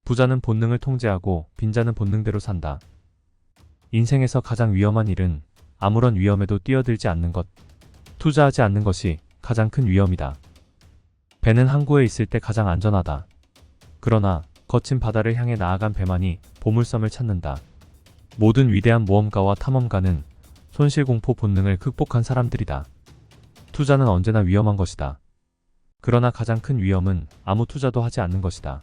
부자는 본능을 통제하고 빈자는 본능대로 산다. 인생에서 가장 위험한 일은 아무런 위험에도 뛰어들지 않는 것, 투자하지 않는 것이 가장 큰 위험이다. 배는 항구에 있을 때 가장 안전하다. 그러나 거친 바다를 향해 나아간 배만이 보물섬을 찾는다. 모든 위대한 모험가와 탐험가는 손실공포 본능을 극복한 사람들이다. 투자는 언제나 위험한 것이다. 그러나 가장 큰 위험은 아무 투자도 하지 않는 것이다.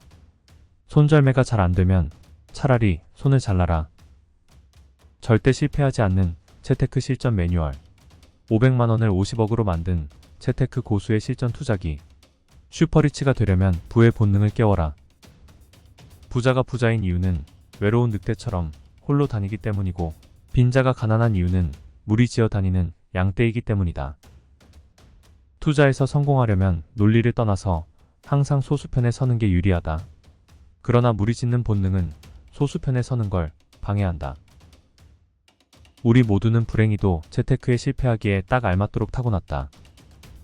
손절매가 잘 안되면 차라리 손을 잘라라. 절대 실패하지 않는 재테크 실전 매뉴얼. 500만원을 50억으로 만든 재테크 고수의 실전 투자기. 슈퍼리치가 되려면 부의 본능을 깨워라. 부자가 부자인 이유는 외로운 늑대처럼 홀로 다니기 때문이고, 빈자가 가난한 이유는 무리지어 다니는 양떼이기 때문이다. 투자에서 성공하려면 논리를 떠나서 항상 소수편에 서는 게 유리하다. 그러나 무리짓는 본능은 소수편에 서는 걸 방해한다. 우리 모두는 불행히도 재테크에 실패하기에 딱 알맞도록 타고났다.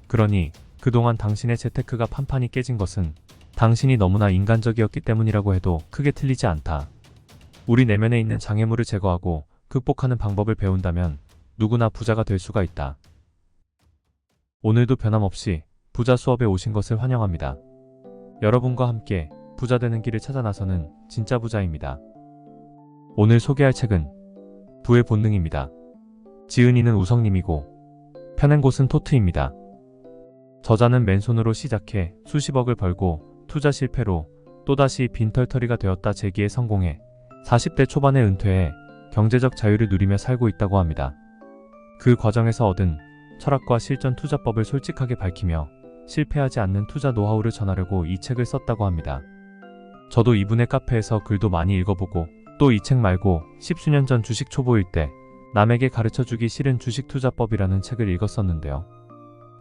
그러니 그동안 당신의 재테크가 판판이 깨진 것은 당신이 너무나 인간적이었기 때문이라고 해도 크게 틀리지 않다. 우리 내면에 있는 장애물을 제거하고 극복하는 방법을 배운다면 누구나 부자가 될 수가 있다. 오늘도 변함없이 부자 수업에 오신 것을 환영합니다. 여러분과 함께 부자 되는 길을 찾아 나서는 진짜 부자입니다. 오늘 소개할 책은 부의 본능입니다. 지은이는 우성님이고 펴낸 곳은 토트입니다. 저자는 맨손으로 시작해 수십억을 벌고 투자 실패로 또다시 빈털터리가 되었다 재기에 성공해 40대 초반에 은퇴해 경제적 자유를 누리며 살고 있다고 합니다. 그 과정에서 얻은 철학과 실전 투자법을 솔직하게 밝히며 실패하지 않는 투자 노하우를 전하려고 이 책을 썼다고 합니다. 저도 이분의 카페에서 글도 많이 읽어보고 또 이 책 말고 10수년 전 주식 초보일 때 남에게 가르쳐주기 싫은 주식 투자법이라는 책을 읽었었는데요.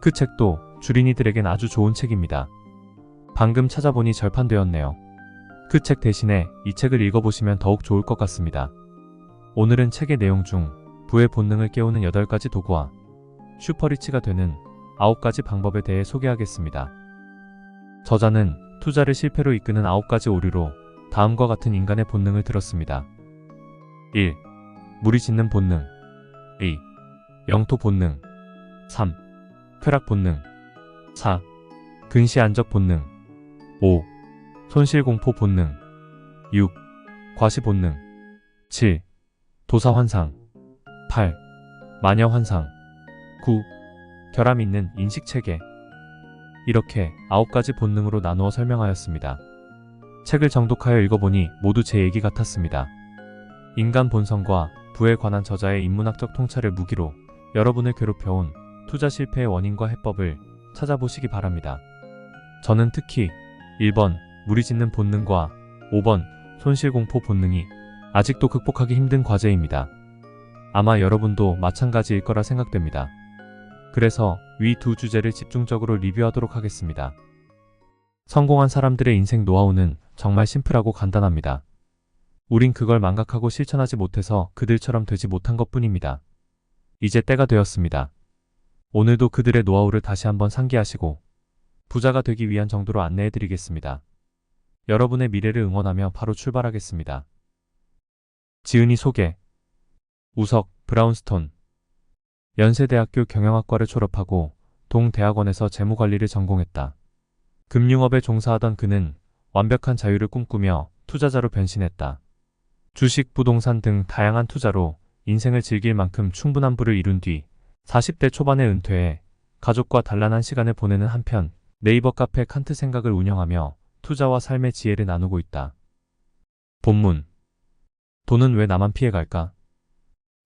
그 책도 주린이들에겐 아주 좋은 책입니다. 방금 찾아보니 절판되었네요. 그 책 대신에 이 책을 읽어보시면 더욱 좋을 것 같습니다. 오늘은 책의 내용 중 부의 본능을 깨우는 8가지 도구와 슈퍼리치가 되는 9가지 방법에 대해 소개하겠습니다. 저자는 투자를 실패로 이끄는 9가지 오류로 다음과 같은 인간의 본능을 들었습니다. 1. 무리짓는 본능. 2. 영토 본능. 3. 쾌락 본능. 4. 근시안적 본능. 5. 손실공포 본능. 6. 과시 본능. 7. 도사환상. 8. 마녀환상. 9. 결함 있는 인식체계. 이렇게 9가지 본능으로 나누어 설명하였습니다. 책을 정독하여 읽어보니 모두 제 얘기 같았습니다. 인간 본성과 부에 관한 저자의 인문학적 통찰을 무기로 여러분을 괴롭혀온 투자 실패의 원인과 해법을 찾아보시기 바랍니다. 저는 특히 1번 무리짓는 본능과 5번 손실공포 본능이 아직도 극복하기 힘든 과제입니다. 아마 여러분도 마찬가지일 거라 생각됩니다. 그래서 위 두 주제를 집중적으로 리뷰하도록 하겠습니다. 성공한 사람들의 인생 노하우는 정말 심플하고 간단합니다. 우린 그걸 망각하고 실천하지 못해서 그들처럼 되지 못한 것뿐입니다. 이제 때가 되었습니다. 오늘도 그들의 노하우를 다시 한번 상기하시고 부자가 되기 위한 정도로 안내해드리겠습니다. 여러분의 미래를 응원하며 바로 출발하겠습니다. 지은이 소개. 우석, 브라운스톤. 연세대학교 경영학과를 졸업하고 동대학원에서 재무관리를 전공했다. 금융업에 종사하던 그는 완벽한 자유를 꿈꾸며 투자자로 변신했다. 주식, 부동산 등 다양한 투자로 인생을 즐길 만큼 충분한 부를 이룬 뒤 40대 초반에 은퇴해 가족과 단란한 시간을 보내는 한편 네이버 카페 칸트 생각을 운영하며 투자와 삶의 지혜를 나누고 있다. 본문. 돈은 왜 나만 피해갈까?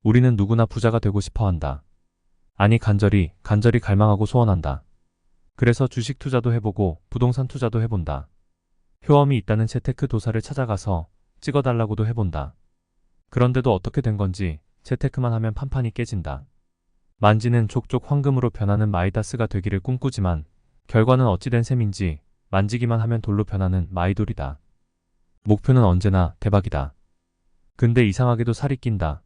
우리는 누구나 부자가 되고 싶어한다. 아니 간절히 갈망하고 소원한다. 그래서 주식 투자도 해보고 부동산 투자도 해본다. 효험이 있다는 재테크 도사를 찾아가서 찍어달라고도 해본다. 그런데도 어떻게 된 건지 재테크만 하면 판판이 깨진다. 만지는 족족 황금으로 변하는 마이다스가 되기를 꿈꾸지만 결과는 어찌된 셈인지 만지기만 하면 돌로 변하는 마이돌이다. 목표는 언제나 대박이다. 근데 이상하게도 살이 낀다.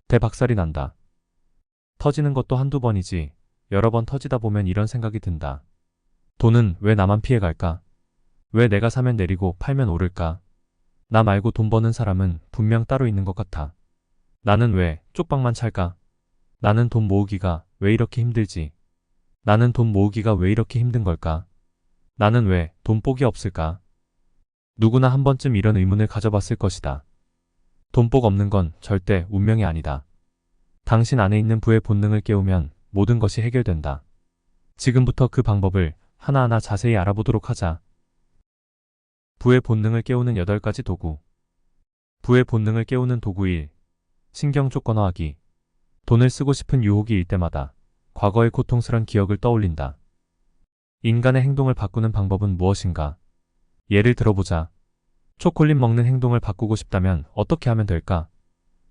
대박살이 난다. 터지는 것도 한두 번이지 여러 번 터지다 보면 이런 생각이 든다. 돈은 왜 나만 피해갈까? 왜 내가 사면 내리고 팔면 오를까? 나 말고 돈 버는 사람은 분명 따로 있는 것 같아. 나는 왜 쪽방만 찰까? 나는 돈 모으기가 왜 이렇게 힘들지? 나는 돈 모으기가 왜 이렇게 힘든 걸까? 나는 왜 돈복이 없을까? 누구나 한 번쯤 이런 의문을 가져봤을 것이다. 돈복 없는 건 절대 운명이 아니다. 당신 안에 있는 부의 본능을 깨우면 모든 것이 해결된다. 지금부터 그 방법을 하나하나 자세히 알아보도록 하자. 부의 본능을 깨우는 8가지 도구. 부의 본능을 깨우는 도구 1. 신경 조건화하기. 돈을 쓰고 싶은 유혹이 일 때마다 과거의 고통스런 기억을 떠올린다. 인간의 행동을 바꾸는 방법은 무엇인가? 예를 들어보자. 초콜릿 먹는 행동을 바꾸고 싶다면 어떻게 하면 될까?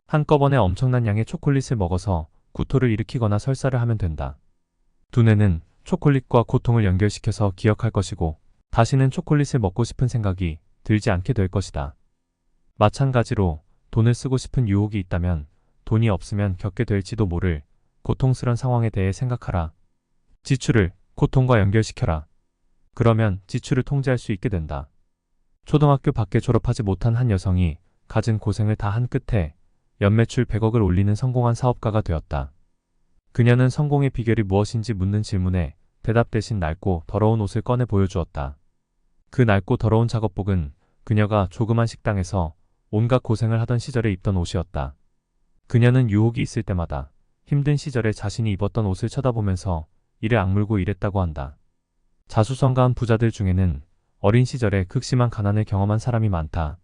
한꺼번에 엄청난 양의 초콜릿을 먹어서 구토를 일으키거나 설사를 하면 된다. 두뇌는 초콜릿과 고통을 연결시켜서 기억할 것이고 다시는 초콜릿을 먹고 싶은 생각이 들지 않게 될 것이다. 마찬가지로 돈을 쓰고 싶은 유혹이 있다면 돈이 없으면 겪게 될지도 모를 고통스런 상황에 대해 생각하라. 지출을 고통과 연결시켜라. 그러면 지출을 통제할 수 있게 된다. 초등학교 밖에 졸업하지 못한 한 여성이 갖은 고생을 다 한 끝에 연매출 100억을 올리는 성공한 사업가가 되었다. 그녀는 성공의 비결이 무엇인지 묻는 질문에 대답 대신 낡고 더러운 옷을 꺼내 보여주었다. 그 낡고 더러운 작업복은 그녀가 조그만 식당에서 온갖 고생을 하던 시절에 입던 옷이었다. 그녀는 유혹이 있을 때마다 힘든 시절에 자신이 입었던 옷을 쳐다보면서 이를 악물고 일했다고 한다. 자수성가한 부자들 중에는 어린 시절에 극심한 가난을 경험한 사람이 많다.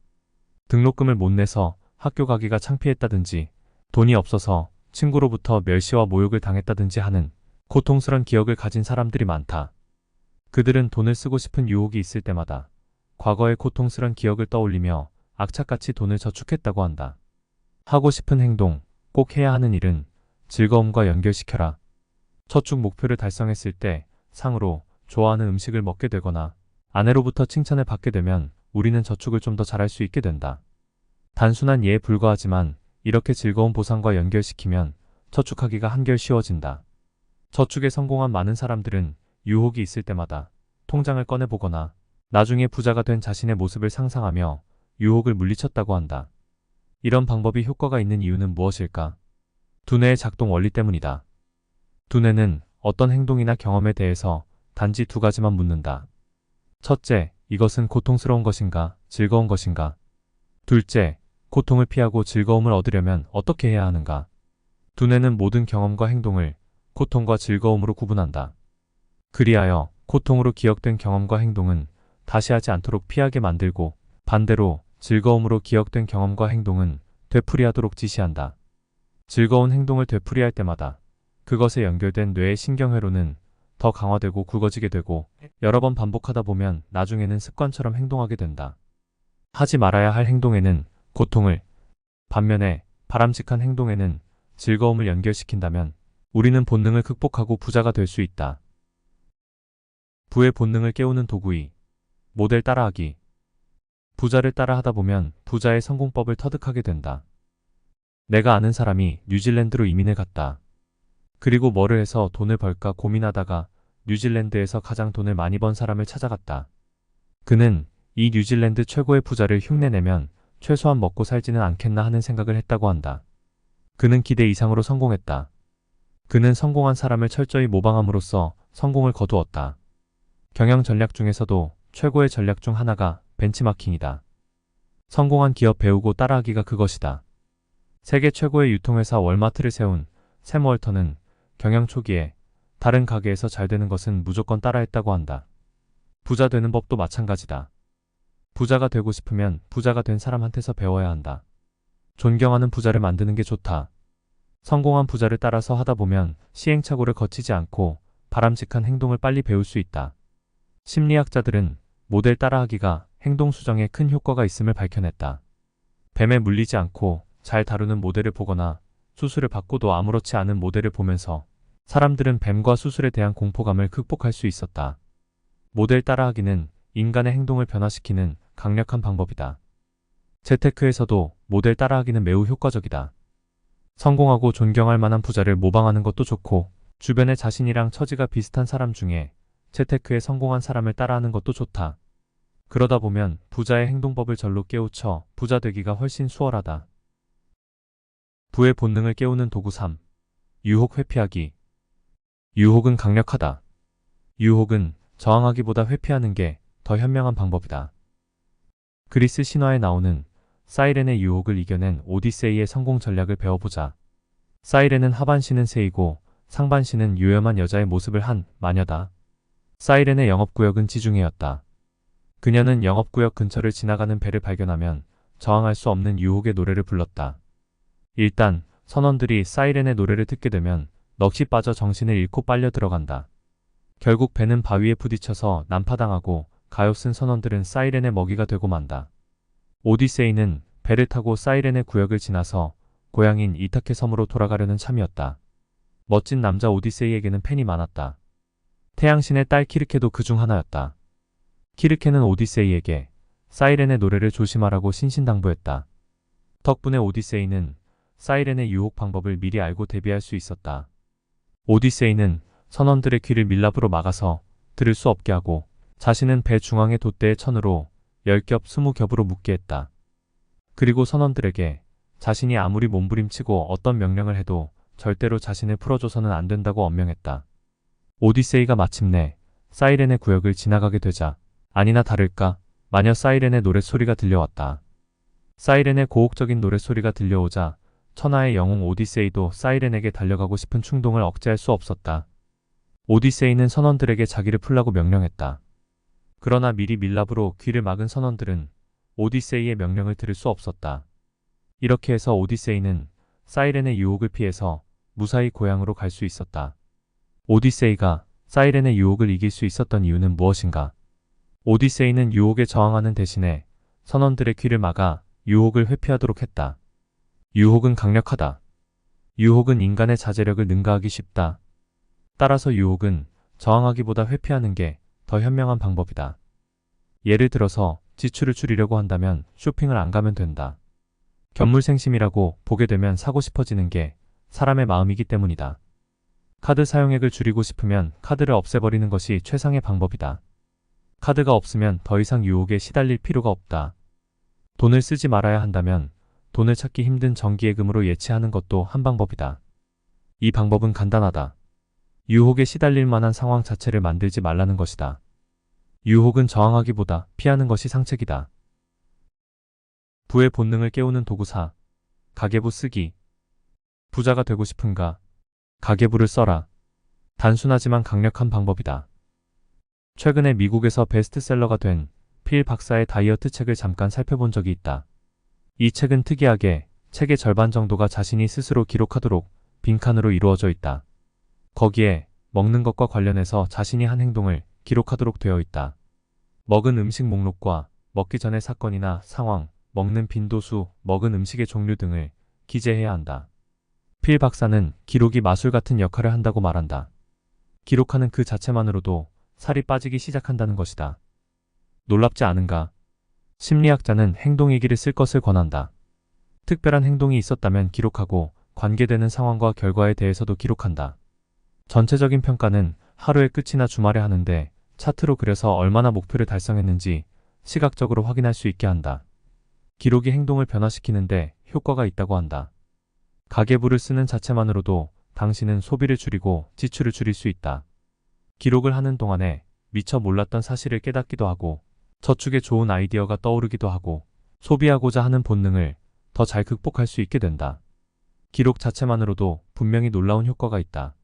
등록금을 못 내서 학교 가기가 창피했다든지 돈이 없어서 친구로부터 멸시와 모욕을 당했다든지 하는 고통스런 기억을 가진 사람들이 많다. 그들은 돈을 쓰고 싶은 유혹이 있을 때마다 과거의 고통스런 기억을 떠올리며 악착같이 돈을 저축했다고 한다. 하고 싶은 행동, 꼭 해야 하는 일은 즐거움과 연결시켜라. 저축 목표를 달성했을 때 상으로 좋아하는 음식을 먹게 되거나 아내로부터 칭찬을 받게 되면 우리는 저축을 좀 더 잘할 수 있게 된다. 단순한 예에 불과하지만 이렇게 즐거운 보상과 연결시키면 저축하기가 한결 쉬워진다. 저축에 성공한 많은 사람들은 유혹이 있을 때마다 통장을 꺼내보거나 나중에 부자가 된 자신의 모습을 상상하며 유혹을 물리쳤다고 한다. 이런 방법이 효과가 있는 이유는 무엇일까? 두뇌의 작동 원리 때문이다. 두뇌는 어떤 행동이나 경험에 대해서 단지 2가지만 묻는다. 첫째, 이것은 고통스러운 것인가, 즐거운 것인가? 둘째, 고통을 피하고 즐거움을 얻으려면 어떻게 해야 하는가? 두뇌는 모든 경험과 행동을 고통과 즐거움으로 구분한다. 그리하여 고통으로 기억된 경험과 행동은 다시 하지 않도록 피하게 만들고 반대로 즐거움으로 기억된 경험과 행동은 되풀이하도록 지시한다. 즐거운 행동을 되풀이할 때마다 그것에 연결된 뇌의 신경회로는 더 강화되고 굵어지게 되고 여러 번 반복하다 보면 나중에는 습관처럼 행동하게 된다. 하지 말아야 할 행동에는 고통을, 반면에 바람직한 행동에는 즐거움을 연결시킨다면 우리는 본능을 극복하고 부자가 될 수 있다. 부의 본능을 깨우는 도구 2. 모델 따라하기. 부자를 따라하다 보면 부자의 성공법을 터득하게 된다. 내가 아는 사람이 뉴질랜드로 이민을 갔다. 그리고 뭐를 해서 돈을 벌까 고민하다가 뉴질랜드에서 가장 돈을 많이 번 사람을 찾아갔다. 그는 이 뉴질랜드 최고의 부자를 흉내내면 최소한 먹고 살지는 않겠나 하는 생각을 했다고 한다. 그는 기대 이상으로 성공했다. 그는 성공한 사람을 철저히 모방함으로써 성공을 거두었다. 경영 전략 중에서도 최고의 전략 중 하나가 벤치마킹이다. 성공한 기업 배우고 따라하기가 그것이다. 세계 최고의 유통회사 월마트를 세운 샘 월터는 경영 초기에 다른 가게에서 잘 되는 것은 무조건 따라했다고 한다. 부자 되는 법도 마찬가지다. 부자가 되고 싶으면 부자가 된 사람한테서 배워야 한다. 존경하는 부자를 만드는 게 좋다. 성공한 부자를 따라서 하다 보면 시행착오를 거치지 않고 바람직한 행동을 빨리 배울 수 있다. 심리학자들은 모델 따라하기가 행동 수정에 큰 효과가 있음을 밝혀냈다. 뱀에 물리지 않고 잘 다루는 모델을 보거나 수술을 받고도 아무렇지 않은 모델을 보면서 사람들은 뱀과 수술에 대한 공포감을 극복할 수 있었다. 모델 따라하기는 인간의 행동을 변화시키는 강력한 방법이다. 재테크에서도 모델 따라하기는 매우 효과적이다. 성공하고 존경할 만한 부자를 모방하는 것도 좋고 주변에 자신이랑 처지가 비슷한 사람 중에 재테크에 성공한 사람을 따라하는 것도 좋다. 그러다 보면 부자의 행동법을 절로 깨우쳐 부자 되기가 훨씬 수월하다. 부의 본능을 깨우는 도구 3. 유혹 회피하기. 유혹은 강력하다. 유혹은 저항하기보다 회피하는 게 더 현명한 방법이다. 그리스 신화에 나오는 사이렌의 유혹을 이겨낸 오디세이의 성공 전략을 배워보자. 사이렌은 하반신은 새이고 상반신은 요염한 여자의 모습을 한 마녀다. 사이렌의 영업구역은 지중해였다. 그녀는 영업구역 근처를 지나가는 배를 발견하면 저항할 수 없는 유혹의 노래를 불렀다. 일단 선원들이 사이렌의 노래를 듣게 되면 넋이 빠져 정신을 잃고 빨려 들어간다. 결국 배는 바위에 부딪혀서 난파당하고 가엾은 선원들은 사이렌의 먹이가 되고 만다. 오디세이는 배를 타고 사이렌의 구역을 지나서 고향인 이타케 섬으로 돌아가려는 참이었다. 멋진 남자 오디세이에게는 팬이 많았다. 태양신의 딸 키르케도 그중 하나였다. 키르케는 오디세이에게 사이렌의 노래를 조심하라고 신신당부했다. 덕분에 오디세이는 사이렌의 유혹 방법을 미리 알고 대비할 수 있었다. 오디세이는 선원들의 귀를 밀랍으로 막아서 들을 수 없게 하고 자신은 배 중앙의 돛대의 천으로 10겹 20겹으로 묶게 했다. 그리고 선원들에게 자신이 아무리 몸부림치고 어떤 명령을 해도 절대로 자신을 풀어줘서는 안 된다고 엄명했다. 오디세이가 마침내 사이렌의 구역을 지나가게 되자 아니나 다를까 마녀 사이렌의 노랫소리가 들려왔다. 사이렌의 고혹적인 노랫소리가 들려오자 천하의 영웅 오디세이도 사이렌에게 달려가고 싶은 충동을 억제할 수 없었다. 오디세이는 선원들에게 자기를 풀라고 명령했다. 그러나 미리 밀랍으로 귀를 막은 선원들은 오디세이의 명령을 들을 수 없었다. 이렇게 해서 오디세이는 사이렌의 유혹을 피해서 무사히 고향으로 갈 수 있었다. 오디세이가 사이렌의 유혹을 이길 수 있었던 이유는 무엇인가? 오디세이는 유혹에 저항하는 대신에 선원들의 귀를 막아 유혹을 회피하도록 했다. 유혹은 강력하다. 유혹은 인간의 자제력을 능가하기 쉽다. 따라서 유혹은 저항하기보다 회피하는 게 더 현명한 방법이다. 예를 들어서 지출을 줄이려고 한다면 쇼핑을 안 가면 된다. 견물생심이라고 보게 되면 사고 싶어지는 게 사람의 마음이기 때문이다. 카드 사용액을 줄이고 싶으면 카드를 없애버리는 것이 최상의 방법이다. 카드가 없으면 더 이상 유혹에 시달릴 필요가 없다. 돈을 쓰지 말아야 한다면 돈을 찾기 힘든 정기예금으로 예치하는 것도 한 방법이다. 이 방법은 간단하다. 유혹에 시달릴 만한 상황 자체를 만들지 말라는 것이다. 유혹은 저항하기보다 피하는 것이 상책이다. 부의 본능을 깨우는 도구 4. 가계부 쓰기. 부자가 되고 싶은가? 가계부를 써라. 단순하지만 강력한 방법이다. 최근에 미국에서 베스트셀러가 된 필 박사의 다이어트 책을 잠깐 살펴본 적이 있다. 이 책은 특이하게 책의 절반 정도가 자신이 스스로 기록하도록 빈칸으로 이루어져 있다. 거기에 먹는 것과 관련해서 자신이 한 행동을 기록하도록 되어 있다. 먹은 음식 목록과 먹기 전의 사건이나 상황, 먹는 빈도수, 먹은 음식의 종류 등을 기재해야 한다. 필 박사는 기록이 마술 같은 역할을 한다고 말한다. 기록하는 그 자체만으로도 살이 빠지기 시작한다는 것이다. 놀랍지 않은가? 심리학자는 행동일기를 쓸 것을 권한다. 특별한 행동이 있었다면 기록하고 관계되는 상황과 결과에 대해서도 기록한다. 전체적인 평가는 하루의 끝이나 주말에 하는데 차트로 그려서 얼마나 목표를 달성했는지 시각적으로 확인할 수 있게 한다. 기록이 행동을 변화시키는데 효과가 있다고 한다. 가계부를 쓰는 자체만으로도 당신은 소비를 줄이고 지출을 줄일 수 있다. 기록을 하는 동안에 미처 몰랐던 사실을 깨닫기도 하고 저축에 좋은 아이디어가 떠오르기도 하고 소비하고자 하는 본능을 더 잘 극복할 수 있게 된다. 기록 자체만으로도 분명히 놀라운 효과가 있다.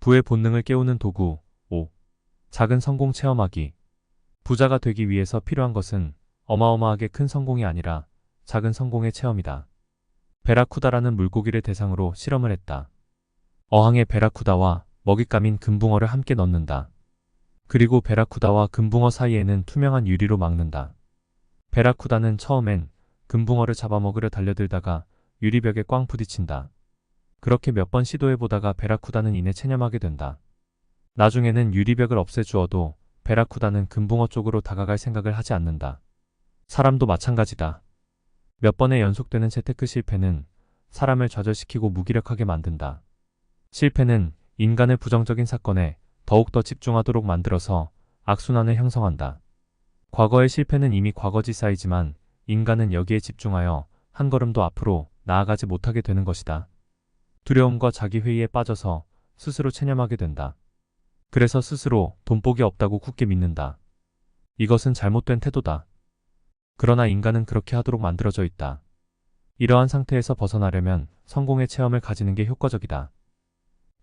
부의 본능을 깨우는 도구 5. 작은 성공 체험하기. 부자가 되기 위해서 필요한 것은 어마어마하게 큰 성공이 아니라 작은 성공의 체험이다. 베라쿠다라는 물고기를 대상으로 실험을 했다. 어항에 베라쿠다와 먹잇감인 금붕어를 함께 넣는다. 그리고 베라쿠다와 금붕어 사이에는 투명한 유리로 막는다. 베라쿠다는 처음엔 금붕어를 잡아먹으려 달려들다가 유리벽에 꽝 부딪힌다. 그렇게 몇 번 시도해보다가 베라쿠다는 이내 체념하게 된다. 나중에는 유리벽을 없애주어도 베라쿠다는 금붕어 쪽으로 다가갈 생각을 하지 않는다. 사람도 마찬가지다. 몇 번의 연속되는 재테크 실패는 사람을 좌절시키고 무기력하게 만든다. 실패는 인간을 부정적인 사건에 더욱더 집중하도록 만들어서 악순환을 형성한다. 과거의 실패는 이미 과거지 쌓이지만 인간은 여기에 집중하여 한 걸음도 앞으로 나아가지 못하게 되는 것이다. 두려움과 자기회의에 빠져서 스스로 체념하게 된다. 그래서 스스로 돈복이 없다고 굳게 믿는다. 이것은 잘못된 태도다. 그러나 인간은 그렇게 하도록 만들어져 있다. 이러한 상태에서 벗어나려면 성공의 체험을 가지는 게 효과적이다.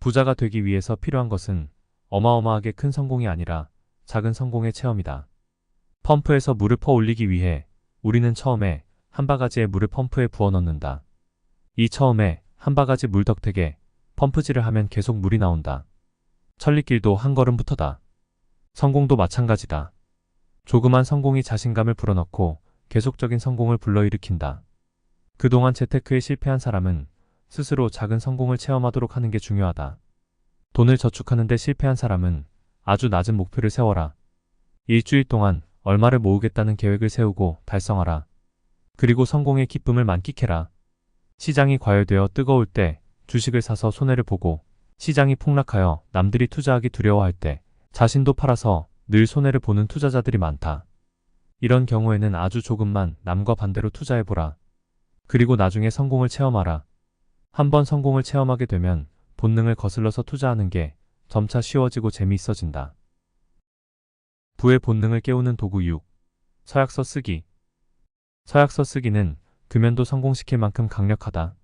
부자가 되기 위해서 필요한 것은 어마어마하게 큰 성공이 아니라 작은 성공의 체험이다. 펌프에서 물을 퍼올리기 위해 우리는 처음에 한 바가지의 물을 펌프에 부어 넣는다. 이 처음에 한 바가지 물 덕택에 펌프질을 하면 계속 물이 나온다. 천리길도 한 걸음부터다. 성공도 마찬가지다. 조그만 성공이 자신감을 불어넣고 계속적인 성공을 불러일으킨다. 그동안 재테크에 실패한 사람은 스스로 작은 성공을 체험하도록 하는 게 중요하다. 돈을 저축하는 데 실패한 사람은 아주 낮은 목표를 세워라. 일주일 동안 얼마를 모으겠다는 계획을 세우고 달성하라. 그리고 성공의 기쁨을 만끽해라. 시장이 과열되어 뜨거울 때 주식을 사서 손해를 보고 시장이 폭락하여 남들이 투자하기 두려워할 때 자신도 팔아서 늘 손해를 보는 투자자들이 많다. 이런 경우에는 아주 조금만 남과 반대로 투자해보라. 그리고 나중에 성공을 체험하라. 한번 성공을 체험하게 되면 본능을 거슬러서 투자하는 게 점차 쉬워지고 재미있어진다. 부의 본능을 깨우는 도구 6. 서약서 쓰기. 서약서 쓰기는 금연도 성공시킬 만큼 강력하다.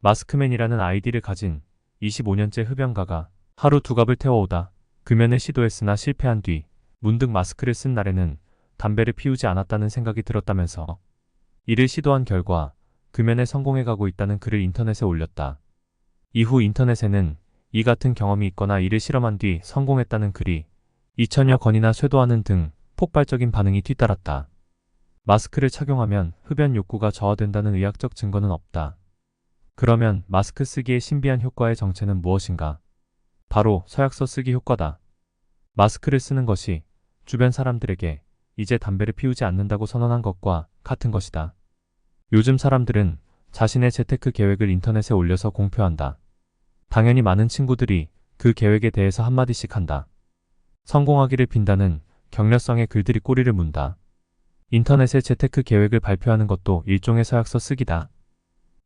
마스크맨이라는 아이디를 가진 25년째 흡연가가 하루 2갑을 태워오다 금연을 시도했으나 실패한 뒤 문득 마스크를 쓴 날에는 담배를 피우지 않았다는 생각이 들었다면서 이를 시도한 결과 금연에 성공해가고 있다는 글을 인터넷에 올렸다. 이후 인터넷에는 이 같은 경험이 있거나 이를 실험한 뒤 성공했다는 글이 2000여 건이나 쇄도하는 등 폭발적인 반응이 뒤따랐다. 마스크를 착용하면 흡연 욕구가 저하된다는 의학적 증거는 없다. 그러면 마스크 쓰기의 신비한 효과의 정체는 무엇인가? 바로 서약서 쓰기 효과다. 마스크를 쓰는 것이 주변 사람들에게 이제 담배를 피우지 않는다고 선언한 것과 같은 것이다. 요즘 사람들은 자신의 재테크 계획을 인터넷에 올려서 공표한다. 당연히 많은 친구들이 그 계획에 대해서 한마디씩 한다. 성공하기를 빈다는 격려성의 글들이 꼬리를 문다. 인터넷에 재테크 계획을 발표하는 것도 일종의 서약서 쓰기다.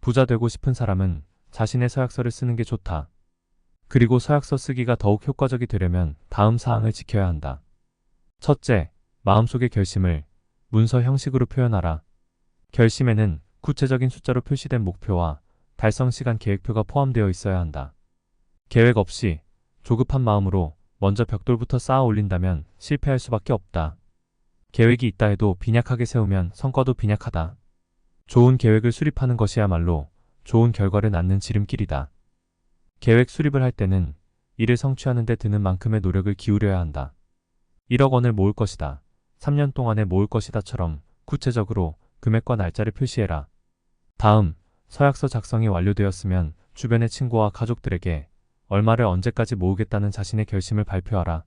부자 되고 싶은 사람은 자신의 서약서를 쓰는 게 좋다. 그리고 서약서 쓰기가 더욱 효과적이 되려면 다음 사항을 지켜야 한다. 첫째, 마음속의 결심을 문서 형식으로 표현하라. 결심에는 구체적인 숫자로 표시된 목표와 달성 시간 계획표가 포함되어 있어야 한다. 계획 없이 조급한 마음으로 먼저 벽돌부터 쌓아 올린다면 실패할 수밖에 없다. 계획이 있다 해도 빈약하게 세우면 성과도 빈약하다. 좋은 계획을 수립하는 것이야말로 좋은 결과를 낳는 지름길이다. 계획 수립을 할 때는 이를 성취하는 데 드는 만큼의 노력을 기울여야 한다. 1억 원을 모을 것이다. 3년 동안에 모을 것이다처럼 구체적으로 금액과 날짜를 표시해라. 다음, 서약서 작성이 완료되었으면 주변의 친구와 가족들에게 얼마를 언제까지 모으겠다는 자신의 결심을 발표하라.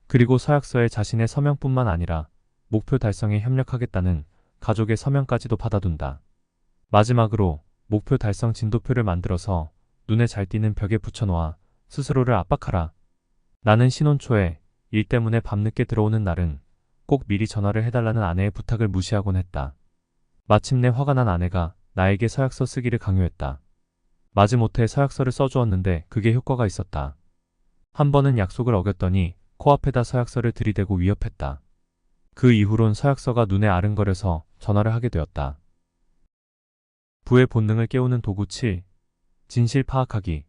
그리고 서약서에 자신의 서명뿐만 아니라 목표 달성에 협력하겠다는 가족의 서명까지도 받아둔다. 마지막으로 목표 달성 진도표를 만들어서 눈에 잘 띄는 벽에 붙여놓아 스스로를 압박하라. 나는 신혼 초에 일 때문에 밤늦게 들어오는 날은 꼭 미리 전화를 해달라는 아내의 부탁을 무시하곤 했다. 마침내 화가 난 아내가 나에게 서약서 쓰기를 강요했다. 마지못해 서약서를 써주었는데 그게 효과가 있었다. 한 번은 약속을 어겼더니 코앞에다 서약서를 들이대고 위협했다. 그 이후론 서약서가 눈에 아른거려서 전화를 하게 되었다. 부의 본능을 깨우는 도구 7. 진실 파악하기.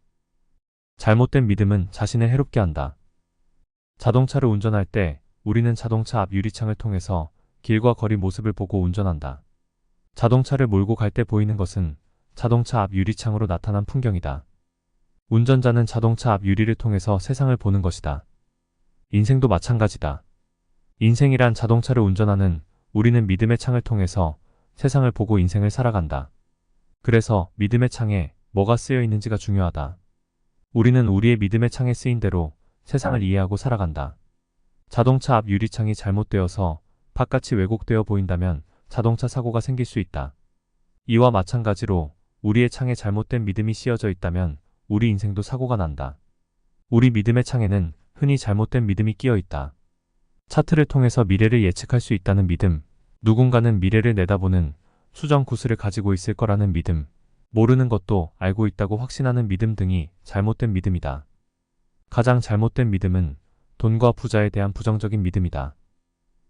잘못된 믿음은 자신을 해롭게 한다. 자동차를 운전할 때 우리는 자동차 앞 유리창을 통해서 길과 거리 모습을 보고 운전한다. 자동차를 몰고 갈 때 보이는 것은 자동차 앞 유리창으로 나타난 풍경이다. 운전자는 자동차 앞 유리를 통해서 세상을 보는 것이다. 인생도 마찬가지다. 인생이란 자동차를 운전하는 우리는 믿음의 창을 통해서 세상을 보고 인생을 살아간다. 그래서 믿음의 창에 뭐가 쓰여 있는지가 중요하다. 우리는 우리의 믿음의 창에 쓰인 대로 세상을 이해하고 살아간다. 자동차 앞 유리창이 잘못되어서 바깥이 왜곡되어 보인다면 자동차 사고가 생길 수 있다. 이와 마찬가지로 우리의 창에 잘못된 믿음이 씌어져 있다면 우리 인생도 사고가 난다. 우리 믿음의 창에는 흔히 잘못된 믿음이 끼어 있다. 차트를 통해서 미래를 예측할 수 있다는 믿음, 누군가는 미래를 내다보는 수정 구슬을 가지고 있을 거라는 믿음, 모르는 것도 알고 있다고 확신하는 믿음 등이 잘못된 믿음이다. 가장 잘못된 믿음은 돈과 부자에 대한 부정적인 믿음이다.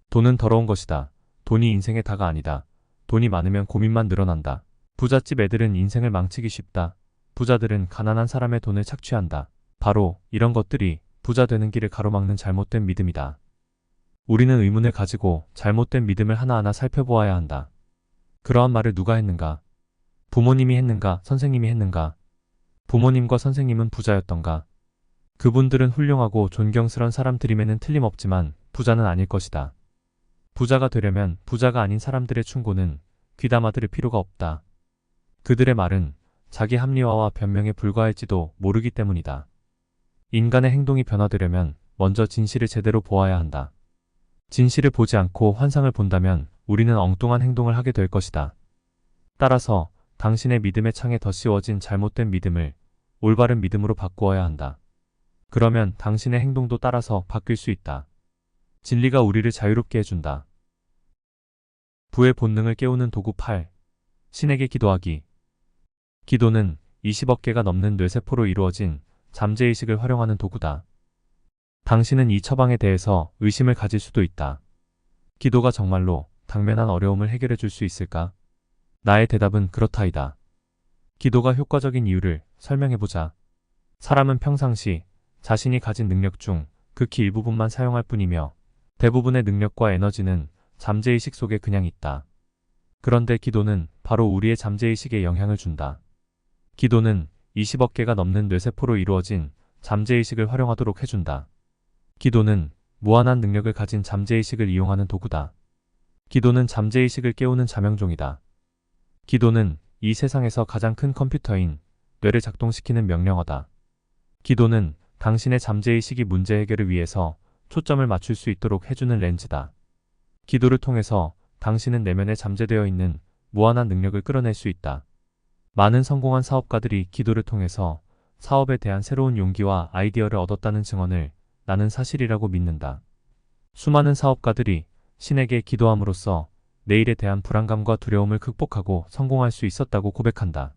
돈은 더러운 것이다. 돈이 인생의 다가 아니다. 돈이 많으면 고민만 늘어난다. 부잣집 애들은 인생을 망치기 쉽다. 부자들은 가난한 사람의 돈을 착취한다. 바로 이런 것들이 부자 되는 길을 가로막는 잘못된 믿음이다. 우리는 의문을 가지고 잘못된 믿음을 하나하나 살펴보아야 한다. 그러한 말을 누가 했는가? 부모님이 했는가? 선생님이 했는가? 부모님과 선생님은 부자였던가? 그분들은 훌륭하고 존경스런 사람들임에는 틀림없지만 부자는 아닐 것이다. 부자가 되려면 부자가 아닌 사람들의 충고는 귀담아 들을 필요가 없다. 그들의 말은 자기 합리화와 변명에 불과할지도 모르기 때문이다. 인간의 행동이 변화되려면 먼저 진실을 제대로 보아야 한다. 진실을 보지 않고 환상을 본다면 우리는 엉뚱한 행동을 하게 될 것이다. 따라서 당신의 믿음의 창에 덧씌워진 잘못된 믿음을 올바른 믿음으로 바꾸어야 한다. 그러면 당신의 행동도 따라서 바뀔 수 있다. 진리가 우리를 자유롭게 해준다. 부의 본능을 깨우는 도구 8. 신에게 기도하기. 기도는 20억 개가 넘는 뇌세포로 이루어진 잠재의식을 활용하는 도구다. 당신은 이 처방에 대해서 의심을 가질 수도 있다. 기도가 정말로 당면한 어려움을 해결해 줄 수 있을까? 나의 대답은 그렇다이다. 기도가 효과적인 이유를 설명해보자. 사람은 평상시 자신이 가진 능력 중 극히 일부분만 사용할 뿐이며 대부분의 능력과 에너지는 잠재의식 속에 그냥 있다. 그런데 기도는 바로 우리의 잠재의식에 영향을 준다. 기도는 20억 개가 넘는 뇌세포로 이루어진 잠재의식을 활용하도록 해준다. 기도는 무한한 능력을 가진 잠재의식을 이용하는 도구다. 기도는 잠재의식을 깨우는 자명종이다. 기도는 이 세상에서 가장 큰 컴퓨터인 뇌를 작동시키는 명령어다. 기도는 당신의 잠재의식이 문제 해결을 위해서 초점을 맞출 수 있도록 해주는 렌즈다. 기도를 통해서 당신은 내면에 잠재되어 있는 무한한 능력을 끌어낼 수 있다. 많은 성공한 사업가들이 기도를 통해서 사업에 대한 새로운 용기와 아이디어를 얻었다는 증언을 나는 사실이라고 믿는다. 수많은 사업가들이 신에게 기도함으로써 내일에 대한 불안감과 두려움을 극복하고 성공할 수 있었다고 고백한다.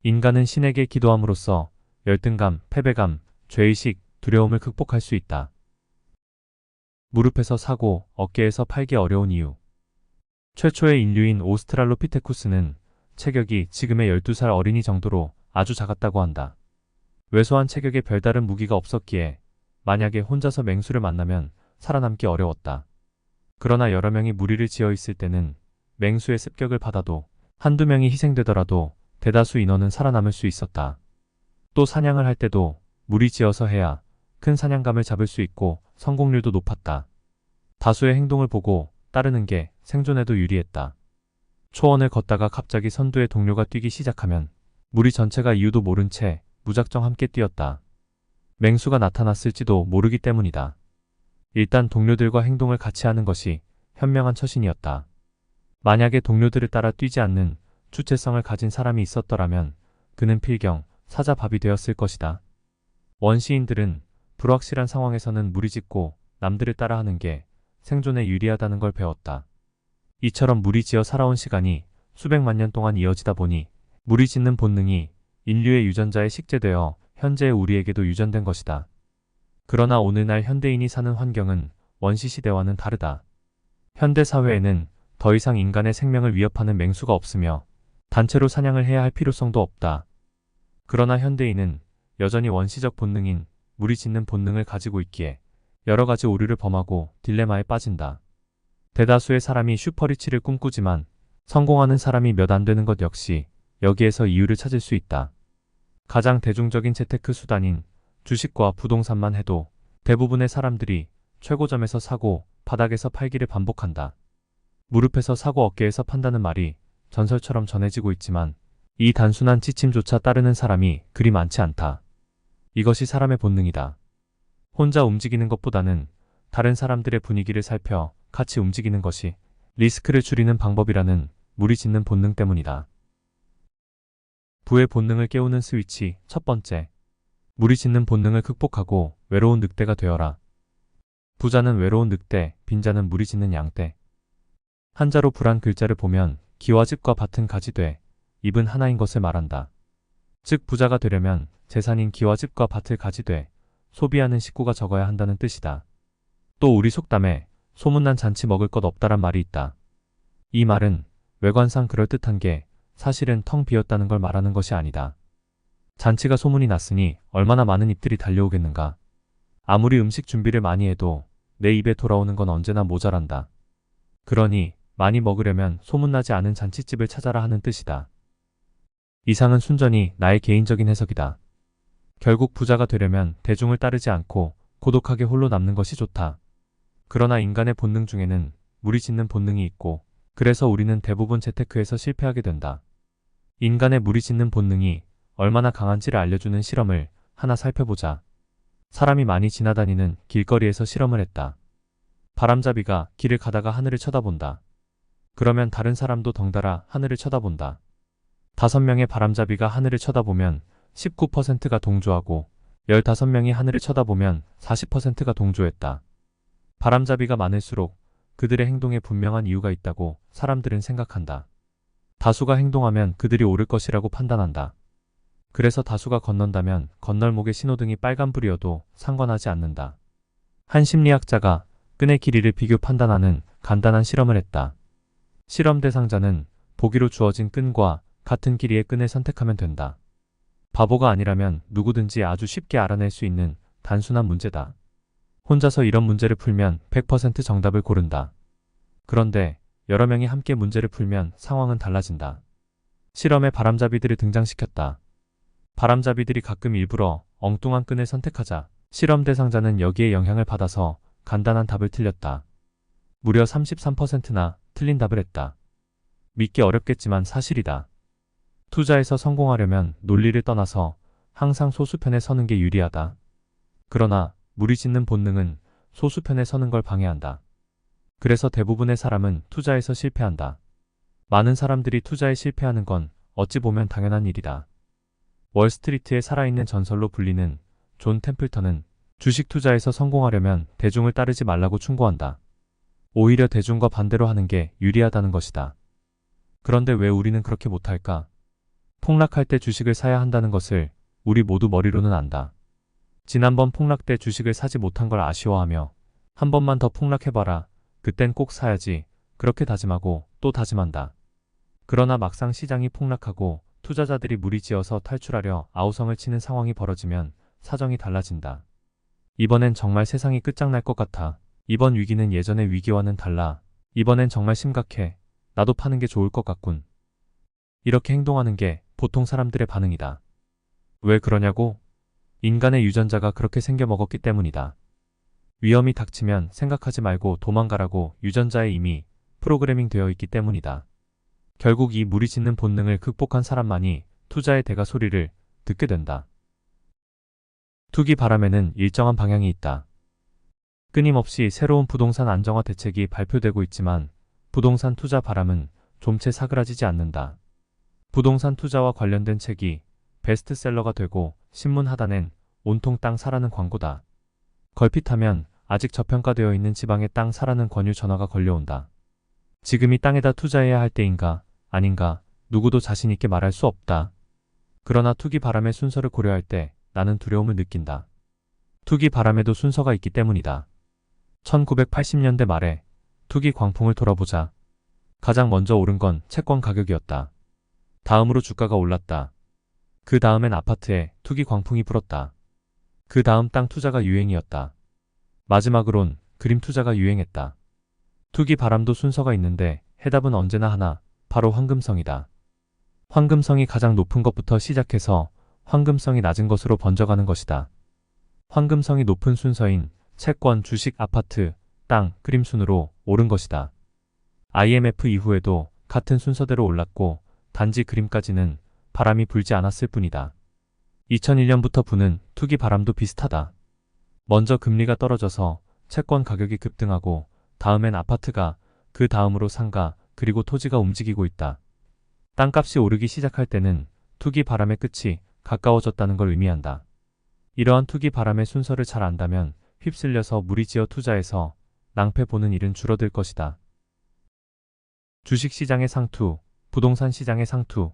인간은 신에게 기도함으로써 열등감, 패배감, 죄의식, 두려움을 극복할 수 있다. 무릎에서 사고, 어깨에서 팔기 어려운 이유. 최초의 인류인 오스트랄로피테쿠스는 체격이 지금의 12살 어린이 정도로 아주 작았다고 한다. 왜소한 체격에 별다른 무기가 없었기에 만약에 혼자서 맹수를 만나면 살아남기 어려웠다. 그러나 여러 명이 무리를 지어 있을 때는 맹수의 습격을 받아도 한두 명이 희생되더라도 대다수 인원은 살아남을 수 있었다. 또 사냥을 할 때도 무리 지어서 해야 큰 사냥감을 잡을 수 있고 성공률도 높았다. 다수의 행동을 보고 따르는 게 생존에도 유리했다. 초원을 걷다가 갑자기 선두에 동료가 뛰기 시작하면 무리 전체가 이유도 모른 채 무작정 함께 뛰었다. 맹수가 나타났을지도 모르기 때문이다. 일단 동료들과 행동을 같이 하는 것이 현명한 처신이었다. 만약에 동료들을 따라 뛰지 않는 주체성을 가진 사람이 있었더라면 그는 필경 사자밥이 되었을 것이다. 원시인들은 불확실한 상황에서는 무리짓고 남들을 따라하는 게 생존에 유리하다는 걸 배웠다. 이처럼 무리지어 살아온 시간이 수백만 년 동안 이어지다 보니 무리짓는 본능이 인류의 유전자에 식재되어 현재의 우리에게도 유전된 것이다. 그러나 오늘날 현대인이 사는 환경은 원시시대와는 다르다. 현대사회에는 더 이상 인간의 생명을 위협하는 맹수가 없으며 단체로 사냥을 해야 할 필요성도 없다. 그러나 현대인은 여전히 원시적 본능인 무리짓는 본능을 가지고 있기에 여러 가지 오류를 범하고 딜레마에 빠진다. 대다수의 사람이 슈퍼리치를 꿈꾸지만 성공하는 사람이 몇 안 되는 것 역시 여기에서 이유를 찾을 수 있다. 가장 대중적인 재테크 수단인 주식과 부동산만 해도 대부분의 사람들이 최고점에서 사고 바닥에서 팔기를 반복한다. 무릎에서 사고 어깨에서 판다는 말이 전설처럼 전해지고 있지만 이 단순한 지침조차 따르는 사람이 그리 많지 않다. 이것이 사람의 본능이다. 혼자 움직이는 것보다는 다른 사람들의 분위기를 살펴 같이 움직이는 것이 리스크를 줄이는 방법이라는 무리짓는 본능 때문이다. 부의 본능을 깨우는 스위치 첫 번째. 무리짓는 본능을 극복하고 외로운 늑대가 되어라. 부자는 외로운 늑대, 빈자는 물이 짖는 양떼. 한자로 부란 글자를 보면 기와 집과 밭은 가지 돼 입은 하나인 것을 말한다. 즉 부자가 되려면 재산인 기와 집과 밭을 가지 돼 소비하는 식구가 적어야 한다는 뜻이다. 또 우리 속담에 소문난 잔치 먹을 것 없다란 말이 있다. 이 말은 외관상 그럴듯한 게 사실은 텅 비었다는 걸 말하는 것이 아니다. 잔치가 소문이 났으니 얼마나 많은 입들이 달려오겠는가. 아무리 음식 준비를 많이 해도 내 입에 돌아오는 건 언제나 모자란다. 그러니 많이 먹으려면 소문나지 않은 잔치집을 찾아라 하는 뜻이다. 이상은 순전히 나의 개인적인 해석이다. 결국 부자가 되려면 대중을 따르지 않고 고독하게 홀로 남는 것이 좋다. 그러나 인간의 본능 중에는 물이 짖는 본능이 있고 그래서 우리는 대부분 재테크에서 실패하게 된다. 인간의 물이 짖는 본능이 얼마나 강한지를 알려주는 실험을 하나 살펴보자. 사람이 많이 지나다니는 길거리에서 실험을 했다. 바람잡이가 길을 가다가 하늘을 쳐다본다. 그러면 다른 사람도 덩달아 하늘을 쳐다본다. 5명의 바람잡이가 하늘을 쳐다보면 19%가 동조하고 15명이 하늘을 쳐다보면 40%가 동조했다. 바람잡이가 많을수록 그들의 행동에 분명한 이유가 있다고 사람들은 생각한다. 다수가 행동하면 그들이 옳을 것이라고 판단한다. 그래서 다수가 건넌다면 건널목의 신호등이 빨간불이어도 상관하지 않는다. 한 심리학자가 끈의 길이를 비교 판단하는 간단한 실험을 했다. 실험 대상자는 보기로 주어진 끈과 같은 길이의 끈을 선택하면 된다. 바보가 아니라면 누구든지 아주 쉽게 알아낼 수 있는 단순한 문제다. 혼자서 이런 문제를 풀면 100% 정답을 고른다. 그런데 여러 명이 함께 문제를 풀면 상황은 달라진다. 실험에 바람잡이들을 등장시켰다. 바람잡이들이 가끔 일부러 엉뚱한 끈을 선택하자 실험 대상자는 여기에 영향을 받아서 간단한 답을 틀렸다. 무려 33%나 틀린 답을 했다. 믿기 어렵겠지만 사실이다. 투자에서 성공하려면 논리를 떠나서 항상 소수편에 서는 게 유리하다. 그러나 물이 짖는 본능은 소수편에 서는 걸 방해한다. 그래서 대부분의 사람은 투자에서 실패한다. 많은 사람들이 투자에 실패하는 건 어찌 보면 당연한 일이다. 월스트리트의 살아있는 전설로 불리는 존 템플턴은 주식 투자에서 성공하려면 대중을 따르지 말라고 충고한다. 오히려 대중과 반대로 하는 게 유리하다는 것이다. 그런데 왜 우리는 그렇게 못할까? 폭락할 때 주식을 사야 한다는 것을 우리 모두 머리로는 안다. 지난번 폭락 때 주식을 사지 못한 걸 아쉬워하며 한 번만 더 폭락해봐라. 그땐 꼭 사야지. 그렇게 다짐하고 또 다짐한다. 그러나 막상 시장이 폭락하고 투자자들이 무리지어서 탈출하려 아우성을 치는 상황이 벌어지면 사정이 달라진다. 이번엔 정말 세상이 끝장날 것 같아. 이번 위기는 예전의 위기와는 달라. 이번엔 정말 심각해. 나도 파는 게 좋을 것 같군. 이렇게 행동하는 게 보통 사람들의 반응이다. 왜 그러냐고? 인간의 유전자가 그렇게 생겨먹었기 때문이다. 위험이 닥치면 생각하지 말고 도망가라고 유전자에 이미 프로그래밍 되어 있기 때문이다. 결국 이 물이 짖는 본능을 극복한 사람만이 투자의 대가 소리를 듣게 된다. 투기 바람에는 일정한 방향이 있다. 끊임없이 새로운 부동산 안정화 대책이 발표되고 있지만 부동산 투자 바람은 좀채 사그라지지 않는다. 부동산 투자와 관련된 책이 베스트셀러가 되고 신문 하단엔 온통 땅 사라는 광고다. 걸핏하면 아직 저평가되어 있는 지방의 땅 사라는 권유 전화가 걸려온다. 지금이 땅에다 투자해야 할 때인가 아닌가 누구도 자신 있게 말할 수 없다. 그러나 투기 바람의 순서를 고려할 때 나는 두려움을 느낀다. 투기 바람에도 순서가 있기 때문이다. 1980년대 말에 투기 광풍을 돌아보자. 가장 먼저 오른 건 채권 가격이었다. 다음으로 주가가 올랐다. 그 다음엔 아파트에 투기 광풍이 불었다. 그 다음 땅 투자가 유행이었다. 마지막으론 그림 투자가 유행했다. 투기 바람도 순서가 있는데 해답은 언제나 하나, 바로 황금성이다. 황금성이 가장 높은 것부터 시작해서 황금성이 낮은 것으로 번져가는 것이다. 황금성이 높은 순서인 채권, 주식, 아파트, 땅, 그림 순으로 오른 것이다. IMF 이후에도 같은 순서대로 올랐고 단지 그림까지는 바람이 불지 않았을 뿐이다. 2001년부터 부는 투기 바람도 비슷하다. 먼저 금리가 떨어져서 채권 가격이 급등하고 다음엔 아파트가, 그 다음으로 상가, 그리고 토지가 움직이고 있다. 땅값이 오르기 시작할 때는 투기 바람의 끝이 가까워졌다는 걸 의미한다. 이러한 투기 바람의 순서를 잘 안다면 휩쓸려서 무리지어 투자해서 낭패 보는 일은 줄어들 것이다. 주식시장의 상투, 부동산 시장의 상투.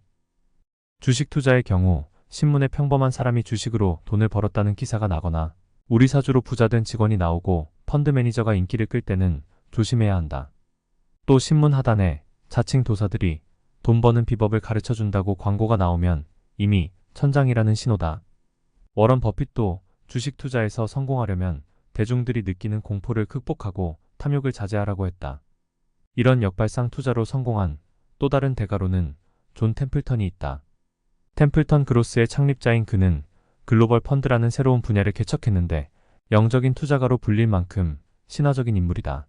주식 투자의 경우 신문에 평범한 사람이 주식으로 돈을 벌었다는 기사가 나거나 우리 사주로 부자된 직원이 나오고 펀드 매니저가 인기를 끌 때는 조심해야 한다. 또 신문 하단에 자칭 도사들이 돈 버는 비법을 가르쳐준다고 광고가 나오면 이미 천장이라는 신호다. 워런 버핏도 주식 투자에서 성공하려면 대중들이 느끼는 공포를 극복하고 탐욕을 자제하라고 했다. 이런 역발상 투자로 성공한 또 다른 대가로는 존 템플턴이 있다. 템플턴 그로스의 창립자인 그는 글로벌 펀드라는 새로운 분야를 개척했는데 영적인 투자가로 불릴 만큼 신화적인 인물이다.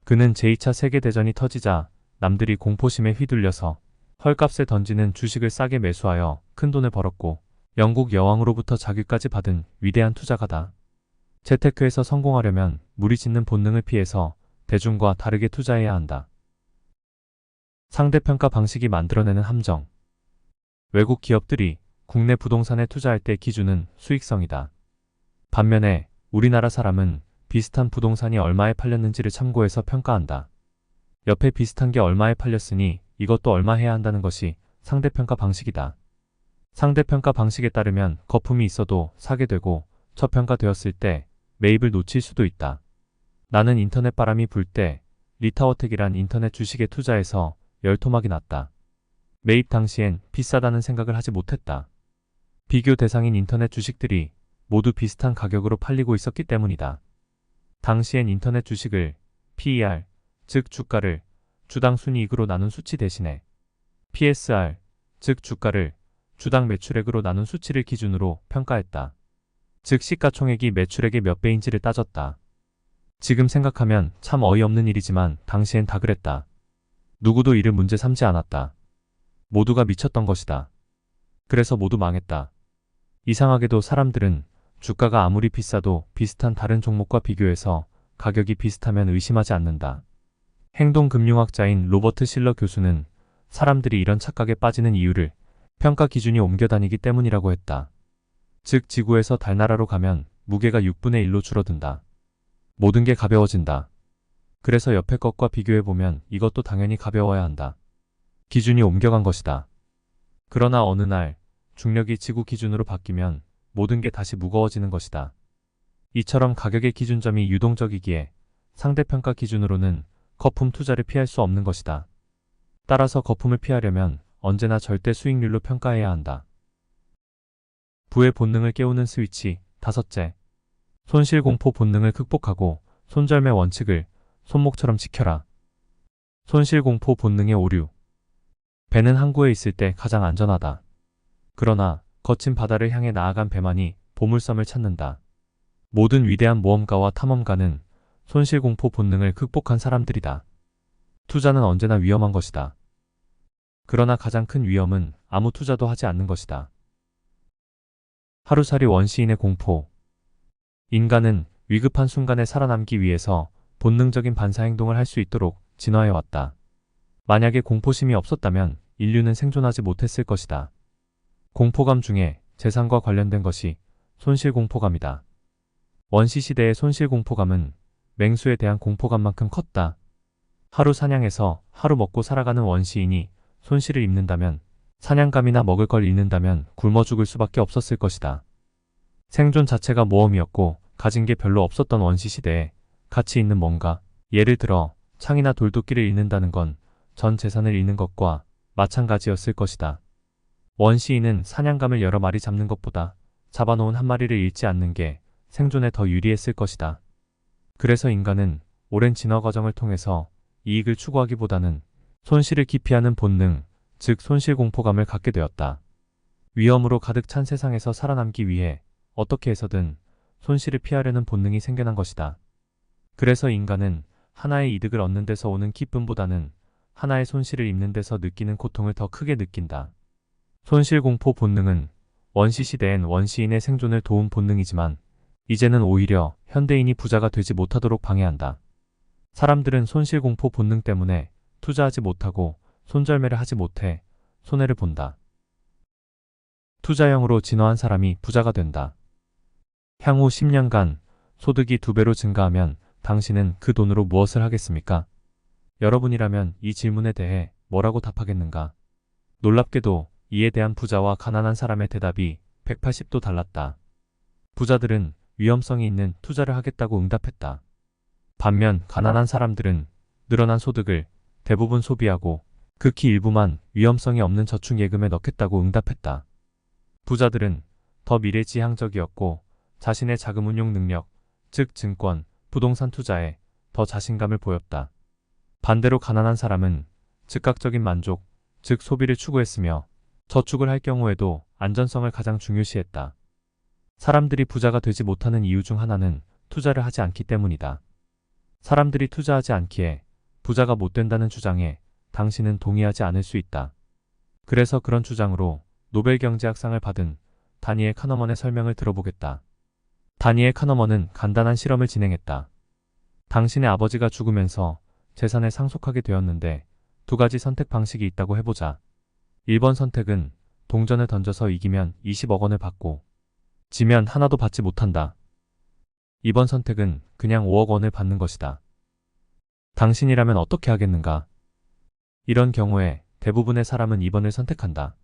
그는 제2차 세계대전이 터지자 남들이 공포심에 휘둘려서 헐값에 던지는 주식을 싸게 매수하여 큰돈을 벌었고 영국 여왕으로부터 자귀까지 받은 위대한 투자가다. 재테크에서 성공하려면 무리짓는 본능을 피해서 대중과 다르게 투자해야 한다. 상대평가 방식이 만들어내는 함정. 외국 기업들이 국내 부동산에 투자할 때 기준은 수익성이다. 반면에 우리나라 사람은 비슷한 부동산이 얼마에 팔렸는지를 참고해서 평가한다. 옆에 비슷한 게 얼마에 팔렸으니 이것도 얼마 해야 한다는 것이 상대평가 방식이다. 상대평가 방식에 따르면 거품이 있어도 사게 되고 저평가되었을 때 매입을 놓칠 수도 있다. 나는 인터넷 바람이 불 때 리타워텍이란 인터넷 주식에 투자해서 열토막이 났다. 매입 당시엔 비싸다는 생각을 하지 못했다. 비교 대상인 인터넷 주식들이 모두 비슷한 가격으로 팔리고 있었기 때문이다. 당시엔 인터넷 주식을 PER, 즉 주가를 주당 순이익으로 나눈 수치 대신에 PSR, 즉 주가를 주당 매출액으로 나눈 수치를 기준으로 평가했다. 즉 시가총액이 매출액의 몇 배인지를 따졌다. 지금 생각하면 참 어이없는 일이지만 당시엔 다 그랬다. 누구도 이를 문제 삼지 않았다. 모두가 미쳤던 것이다. 그래서 모두 망했다. 이상하게도 사람들은 주가가 아무리 비싸도 비슷한 다른 종목과 비교해서 가격이 비슷하면 의심하지 않는다. 행동금융학자인 로버트 실러 교수는 사람들이 이런 착각에 빠지는 이유를 평가 기준이 옮겨다니기 때문이라고 했다. 즉 지구에서 달나라로 가면 무게가 6분의 1로 줄어든다. 모든 게 가벼워진다. 그래서 옆에 것과 비교해보면 이것도 당연히 가벼워야 한다. 기준이 옮겨간 것이다. 그러나 어느 날 중력이 지구 기준으로 바뀌면 모든 게 다시 무거워지는 것이다. 이처럼 가격의 기준점이 유동적이기에 상대평가 기준으로는 거품 투자를 피할 수 없는 것이다. 따라서 거품을 피하려면 언제나 절대 수익률로 평가해야 한다. 부의 본능을 깨우는 스위치. 5째. 손실공포 본능을 극복하고 손절매 원칙을 손목처럼 지켜라. 손실공포 본능의 오류. 배는 항구에 있을 때 가장 안전하다. 그러나 거친 바다를 향해 나아간 배만이 보물섬을 찾는다. 모든 위대한 모험가와 탐험가는 손실공포 본능을 극복한 사람들이다. 투자는 언제나 위험한 것이다. 그러나 가장 큰 위험은 아무 투자도 하지 않는 것이다. 하루살이 원시인의 공포. 인간은 위급한 순간에 살아남기 위해서 본능적인 반사행동을 할 수 있도록 진화해왔다. 만약에 공포심이 없었다면 인류는 생존하지 못했을 것이다. 공포감 중에 재산과 관련된 것이 손실공포감이다. 원시시대의 손실공포감은 맹수에 대한 공포감만큼 컸다. 하루 사냥해서 하루 먹고 살아가는 원시인이 손실을 입는다면, 사냥감이나 먹을 걸 잃는다면 굶어 죽을 수밖에 없었을 것이다. 생존 자체가 모험이었고 가진 게 별로 없었던 원시시대에 가치 있는 뭔가, 예를 들어 창이나 돌도끼를 잃는다는 건 전 재산을 잃는 것과 마찬가지였을 것이다. 원시인은 사냥감을 여러 마리 잡는 것보다 잡아놓은 한 마리를 잃지 않는 게 생존에 더 유리했을 것이다. 그래서 인간은 오랜 진화 과정을 통해서 이익을 추구하기보다는 손실을 기피하는 본능, 즉 손실공포감을 갖게 되었다. 위험으로 가득 찬 세상에서 살아남기 위해 어떻게 해서든 손실을 피하려는 본능이 생겨난 것이다. 그래서 인간은 하나의 이득을 얻는 데서 오는 기쁨보다는 하나의 손실을 입는 데서 느끼는 고통을 더 크게 느낀다. 손실공포 본능은 원시시대엔 원시인의 생존을 도운 본능이지만 이제는 오히려 현대인이 부자가 되지 못하도록 방해한다. 사람들은 손실공포 본능 때문에 투자하지 못하고 손절매를 하지 못해 손해를 본다. 투자형으로 진화한 사람이 부자가 된다. 향후 10년간 소득이 2배로 증가하면 당신은 그 돈으로 무엇을 하겠습니까? 여러분이라면 이 질문에 대해 뭐라고 답하겠는가? 놀랍게도 이에 대한 부자와 가난한 사람의 대답이 180도 달랐다. 부자들은 위험성이 있는 투자를 하겠다고 응답했다. 반면 가난한 사람들은 늘어난 소득을 대부분 소비하고 극히 일부만 위험성이 없는 저축예금에 넣겠다고 응답했다. 부자들은 더 미래지향적이었고 자신의 자금 운용 능력, 즉 증권, 부동산 투자에 더 자신감을 보였다. 반대로 가난한 사람은 즉각적인 만족, 즉 소비를 추구했으며 저축을 할 경우에도 안전성을 가장 중요시했다. 사람들이 부자가 되지 못하는 이유 중 하나는 투자를 하지 않기 때문이다. 사람들이 투자하지 않기에 부자가 못 된다는 주장에 당신은 동의하지 않을 수 있다. 그래서 그런 주장으로 노벨 경제학상을 받은 다니엘 카너먼의 설명을 들어보겠다. 다니엘 카너먼은 간단한 실험을 진행했다. 당신의 아버지가 죽으면서 재산을 상속하게 되었는데 2가지 선택 방식이 있다고 해보자. 1번 선택은 동전을 던져서 이기면 20억 원을 받고 지면 하나도 받지 못한다. 2번 선택은 그냥 5억 원을 받는 것이다. 당신이라면 어떻게 하겠는가? 이런 경우에 대부분의 사람은 2번을 선택한다.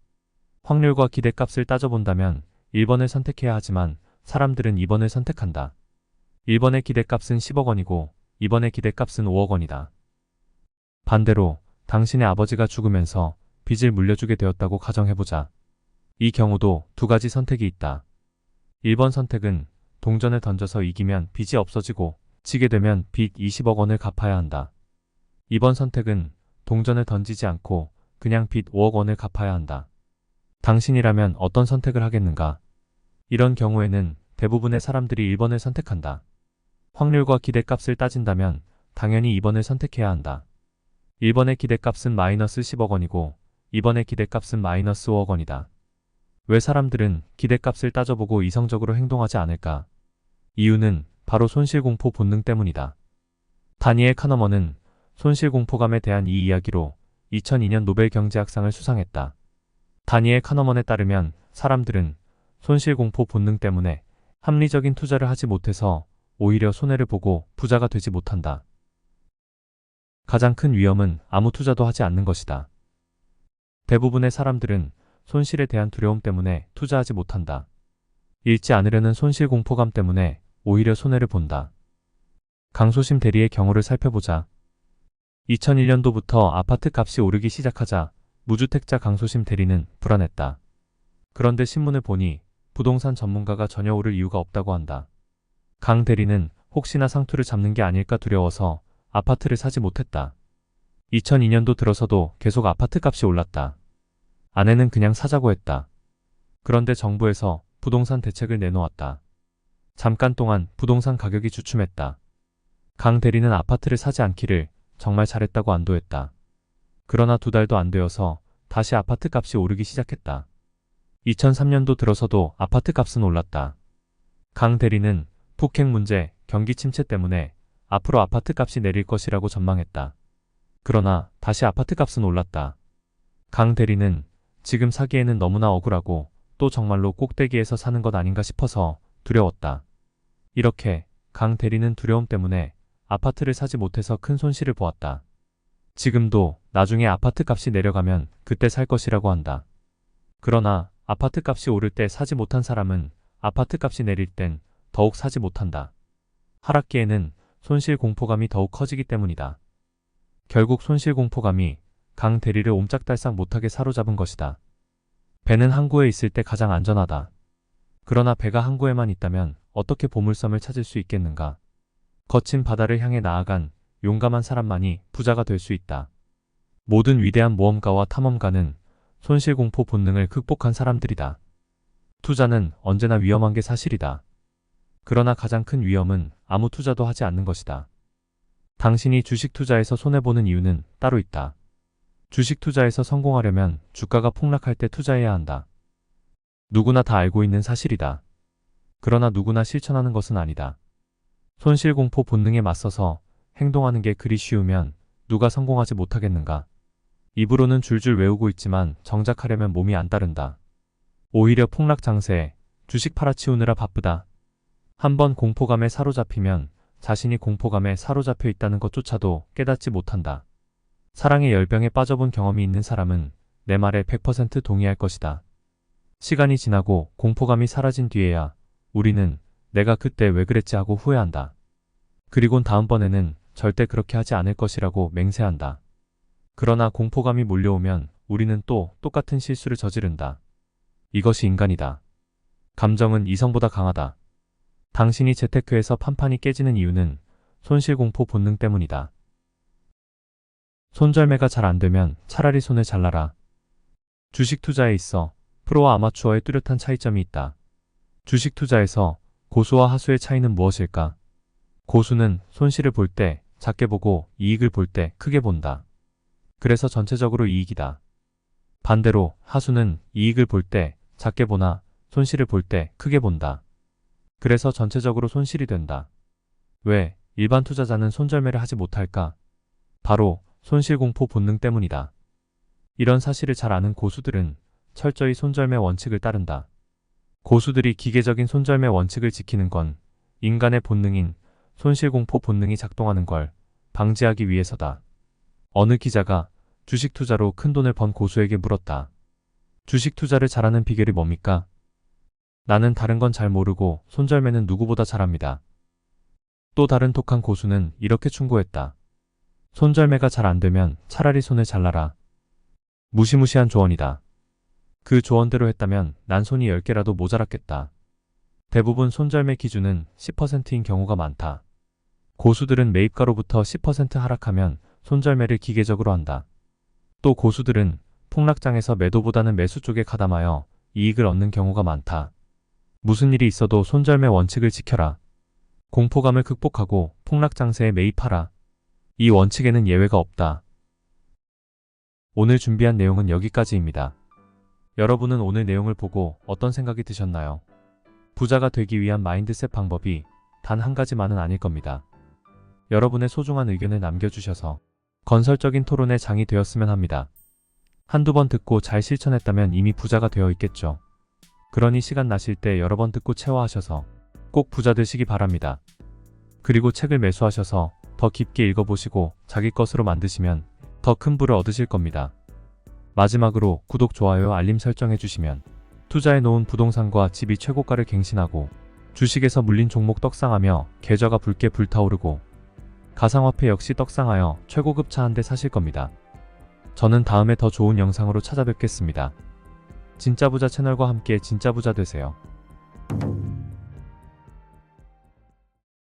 확률과 기대값을 따져본다면 1번을 선택해야 하지만 사람들은 2번을 선택한다. 1번의 기대값은 10억 원이고 2번의 기대값은 5억 원이다. 반대로 당신의 아버지가 죽으면서 빚을 물려주게 되었다고 가정해보자. 이 경우도 2가지 선택이 있다. 1번 선택은 동전을 던져서 이기면 빚이 없어지고 지게 되면 빚 20억 원을 갚아야 한다. 2번 선택은 동전을 던지지 않고 그냥 빚 5억 원을 갚아야 한다. 당신이라면 어떤 선택을 하겠는가? 이런 경우에는 대부분의 사람들이 1번을 선택한다. 확률과 기대값을 따진다면 당연히 2번을 선택해야 한다. 1번의 기대값은 마이너스 10억 원이고 2번의 기대값은 마이너스 5억 원이다. 왜 사람들은 기대값을 따져보고 이성적으로 행동하지 않을까? 이유는 바로 손실공포 본능 때문이다. 다니엘 카너먼은 손실공포감에 대한 이 이야기로 2002년 노벨 경제학상을 수상했다. 다니엘 카너먼에 따르면 사람들은 손실공포 본능 때문에 합리적인 투자를 하지 못해서 오히려 손해를 보고 부자가 되지 못한다. 가장 큰 위험은 아무 투자도 하지 않는 것이다. 대부분의 사람들은 손실에 대한 두려움 때문에 투자하지 못한다. 잃지 않으려는 손실공포감 때문에 오히려 손해를 본다. 강소심 대리의 경우를 살펴보자. 2001년도부터 아파트 값이 오르기 시작하자 무주택자 강소심 대리는 불안했다. 그런데 신문을 보니 부동산 전문가가 전혀 오를 이유가 없다고 한다. 강 대리는 혹시나 상투를 잡는 게 아닐까 두려워서 아파트를 사지 못했다. 2002년도 들어서도 계속 아파트 값이 올랐다. 아내는 그냥 사자고 했다. 그런데 정부에서 부동산 대책을 내놓았다. 잠깐 동안 부동산 가격이 주춤했다. 강 대리는 아파트를 사지 않기를 정말 잘했다고 안도했다. 그러나 2달도 안 되어서 다시 아파트 값이 오르기 시작했다. 2003년도 들어서도 아파트 값은 올랐다. 강 대리는 북핵 문제, 경기 침체 때문에 앞으로 아파트 값이 내릴 것이라고 전망했다. 그러나 다시 아파트 값은 올랐다. 강 대리는 지금 사기에는 너무나 억울하고 또 정말로 꼭대기에서 사는 것 아닌가 싶어서 두려웠다. 이렇게 강 대리는 두려움 때문에 아파트를 사지 못해서 큰 손실을 보았다. 지금도 나중에 아파트 값이 내려가면 그때 살 것이라고 한다. 그러나 아파트 값이 오를 때 사지 못한 사람은 아파트 값이 내릴 땐 더욱 사지 못한다. 하락기에는 손실 공포감이 더욱 커지기 때문이다. 결국 손실 공포감이 강 대리를 옴짝달싹 못하게 사로잡은 것이다. 배는 항구에 있을 때 가장 안전하다. 그러나 배가 항구에만 있다면 어떻게 보물섬을 찾을 수 있겠는가? 거친 바다를 향해 나아간 용감한 사람만이 부자가 될 수 있다. 모든 위대한 모험가와 탐험가는 손실공포 본능을 극복한 사람들이다. 투자는 언제나 위험한 게 사실이다. 그러나 가장 큰 위험은 아무 투자도 하지 않는 것이다. 당신이 주식 투자에서 손해보는 이유는 따로 있다. 주식 투자에서 성공하려면 주가가 폭락할 때 투자해야 한다. 누구나 다 알고 있는 사실이다. 그러나 누구나 실천하는 것은 아니다. 손실공포 본능에 맞서서 행동하는 게 그리 쉬우면 누가 성공하지 못하겠는가? 입으로는 줄줄 외우고 있지만 정작 하려면 몸이 안 따른다. 오히려 폭락 장세에 주식 팔아치우느라 바쁘다. 한번 공포감에 사로잡히면 자신이 공포감에 사로잡혀 있다는 것조차도 깨닫지 못한다. 사랑의 열병에 빠져본 경험이 있는 사람은 내 말에 100% 동의할 것이다. 시간이 지나고 공포감이 사라진 뒤에야 우리는 내가 그때 왜 그랬지 하고 후회한다. 그리곤 다음번에는 절대 그렇게 하지 않을 것이라고 맹세한다. 그러나 공포감이 몰려오면 우리는 또 똑같은 실수를 저지른다. 이것이 인간이다. 감정은 이성보다 강하다. 당신이 재테크에서 판판이 깨지는 이유는 손실공포 본능 때문이다. 손절매가 잘 안되면 차라리 손을 잘라라. 주식 투자에 있어 프로와 아마추어의 뚜렷한 차이점이 있다. 주식 투자에서 고수와 하수의 차이는 무엇일까? 고수는 손실을 볼 때 작게 보고 이익을 볼 때 크게 본다. 그래서 전체적으로 이익이다. 반대로 하수는 이익을 볼 때 작게 보나 손실을 볼 때 크게 본다. 그래서 전체적으로 손실이 된다. 왜 일반 투자자는 손절매를 하지 못할까? 바로 손실공포 본능 때문이다. 이런 사실을 잘 아는 고수들은 철저히 손절매 원칙을 따른다. 고수들이 기계적인 손절매 원칙을 지키는 건 인간의 본능인 손실공포 본능이 작동하는 걸 방지하기 위해서다. 어느 기자가 주식 투자로 큰 돈을 번 고수에게 물었다. 주식 투자를 잘하는 비결이 뭡니까? 나는 다른 건 잘 모르고 손절매는 누구보다 잘합니다. 또 다른 독한 고수는 이렇게 충고했다. 손절매가 잘 안되면 차라리 손을 잘라라. 무시무시한 조언이다. 그 조언대로 했다면 난 손이 10개라도 모자랐겠다. 대부분 손절매 기준은 10%인 경우가 많다. 고수들은 매입가로부터 10% 하락하면 손절매를 기계적으로 한다. 또 고수들은 폭락장에서 매도보다는 매수 쪽에 가담하여 이익을 얻는 경우가 많다. 무슨 일이 있어도 손절매 원칙을 지켜라. 공포감을 극복하고 폭락장세에 매입하라. 이 원칙에는 예외가 없다. 오늘 준비한 내용은 여기까지입니다. 여러분은 오늘 내용을 보고 어떤 생각이 드셨나요? 부자가 되기 위한 마인드셋 방법이 단 한 가지만은 아닐 겁니다. 여러분의 소중한 의견을 남겨주셔서 건설적인 토론의 장이 되었으면 합니다. 한두 번 듣고 잘 실천했다면 이미 부자가 되어 있겠죠. 그러니 시간 나실 때 여러 번 듣고 체화하셔서 꼭 부자 되시기 바랍니다. 그리고 책을 매수하셔서 더 깊게 읽어보시고 자기 것으로 만드시면 더 큰 부를 얻으실 겁니다. 마지막으로 구독, 좋아요, 알림 설정해주시면 투자해 놓은 부동산과 집이 최고가를 갱신하고 주식에서 물린 종목 떡상하며 계좌가 붉게 불타오르고 가상화폐 역시 떡상하여 최고급 차 한 대 사실 겁니다. 저는 다음에 더 좋은 영상으로 찾아뵙겠습니다. 진짜 부자 채널과 함께 진짜 부자 되세요.